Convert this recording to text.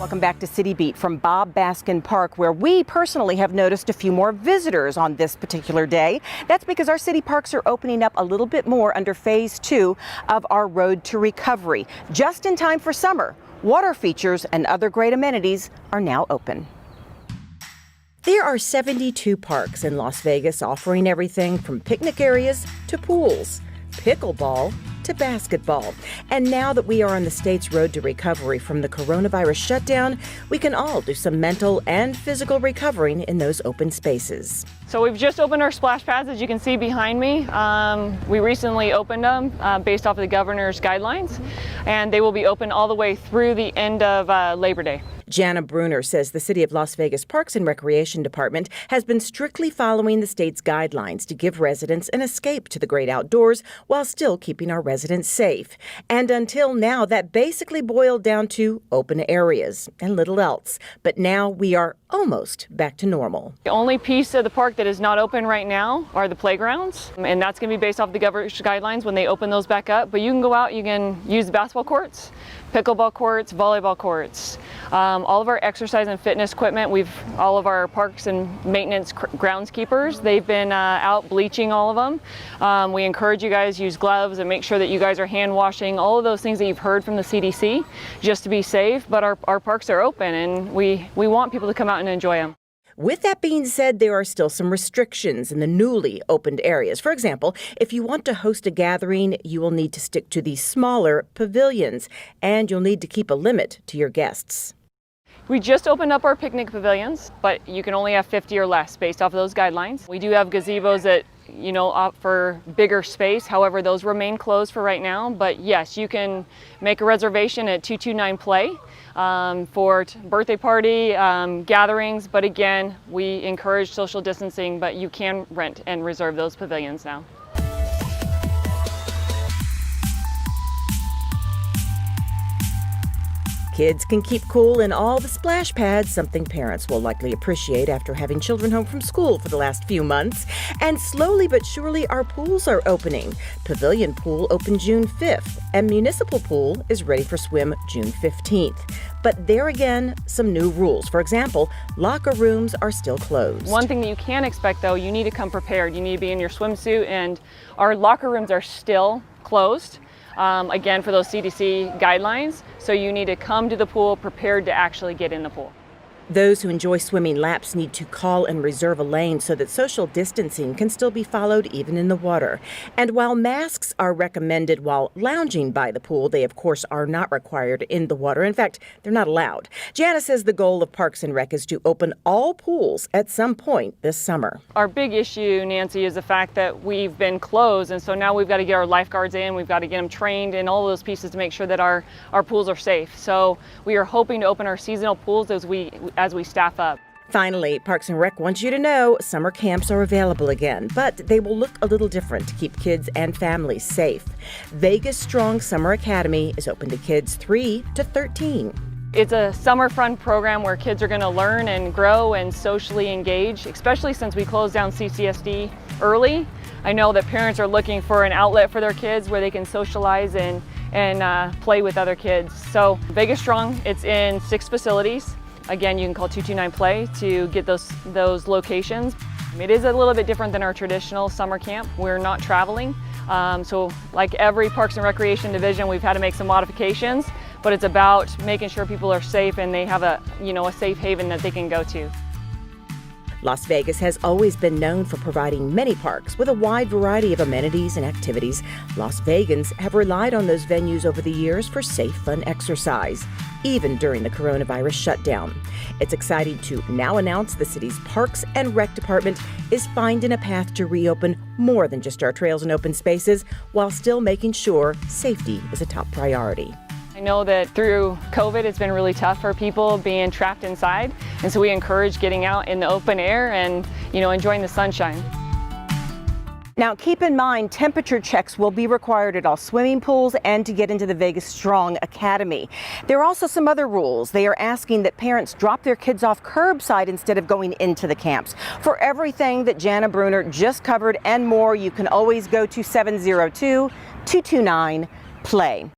Welcome back to City Beat from Bob Baskin Park, where we personally have noticed a few more visitors on this particular day. That's because our city parks are opening up a little bit more under phase 2 of our Road to Recovery. Just in time for summer, water features and other great amenities are now open. There are 72 parks in Las Vegas offering everything from picnic areas to pools, pickleball to basketball. And now that we are on the state's road to recovery from the coronavirus shutdown, we can all do some mental and physical recovering in those open spaces. So we've just opened our splash pads, as you can see behind me. We recently opened them based off of the governor's guidelines, and they will be open all the way through the end of Labor Day. Jana Bruner says the City of Las Vegas Parks and Recreation Department has been strictly following the state's guidelines to give residents an escape to the great outdoors while still keeping our residents safe. And until now, that basically boiled down to open areas and little else. But now we are almost back to normal. The only piece of the park that is not open right now are the playgrounds, and that's going to be based off the governor's guidelines when they open those back up. But you can go out, you can use the basketball courts, pickleball courts, volleyball courts. All of our exercise and fitness equipment, all of our parks and maintenance groundskeepers, they've been out bleaching all of them. We encourage you guys to use gloves and make sure that you guys are hand washing, all of those things that you've heard from the CDC, just to be safe. But our parks are open, and we want people to come out and enjoy them. With that being said, there are still some restrictions in the newly opened areas. For example, if you want to host a gathering, you will need to stick to the smaller pavilions, and you'll need to keep a limit to your guests. We just opened up our picnic pavilions, but you can only have 50 or less based off of those guidelines. We do have gazebos that offer bigger space. However, those remain closed for right now. But yes, you can make a reservation at 229 Play for birthday party gatherings. But again, we encourage social distancing, but you can rent and reserve those pavilions now. Kids can keep cool in all the splash pads, something parents will likely appreciate after having children home from school for the last few months. And slowly but surely, our pools are opening. Pavilion Pool opened June 5th, and Municipal Pool is ready for swim June 15th. But there again, some new rules. For example, locker rooms are still closed. One thing that you can expect, though, you need to come prepared. You need to be in your swimsuit, and our locker rooms are still closed. Again, for those CDC guidelines, so you need to come to the pool prepared to actually get in the pool. Those who enjoy swimming laps need to call and reserve a lane so that social distancing can still be followed even in the water. And while masks are recommended while lounging by the pool, they of course are not required in the water. In fact, they're not allowed. Jana says the goal of Parks and Rec is to open all pools at some point this summer. Our big issue, Nancy, is the fact that we've been closed, and so now we've got to get our lifeguards in, we've got to get them trained and all of those pieces to make sure that our pools are safe. So we are hoping to open our seasonal pools as we staff up. Finally, Parks and Rec wants you to know summer camps are available again, but they will look a little different to keep kids and families safe. Vegas Strong Summer Academy is open to kids 3 to 13. It's a summer fun program where kids are going to learn and grow and socially engage, especially since we closed down CCSD early. I know that parents are looking for an outlet for their kids where they can socialize and play with other kids. So Vegas Strong, it's in 6 facilities. Again, you can call 229 Play to get those locations. It is a little bit different than our traditional summer camp. We're not traveling. So like every Parks and Recreation division, we've had to make some modifications, but it's about making sure people are safe and they have a safe haven that they can go to. Las Vegas has always been known for providing many parks with a wide variety of amenities and activities. Las Vegans have relied on those venues over the years for safe, fun exercise, even during the coronavirus shutdown. It's exciting to now announce the city's Parks and Rec Department is finding a path to reopen more than just our trails and open spaces, while still making sure safety is a top priority. I know that through COVID, it's been really tough for people being trapped inside, and so we encourage getting out in the open air and, enjoying the sunshine. Now, keep in mind, temperature checks will be required at all swimming pools and to get into the Vegas Strong Academy. There are also some other rules. They are asking that parents drop their kids off curbside instead of going into the camps. For everything that Jana Bruner just covered and more, you can always go to 702-229-PLAY.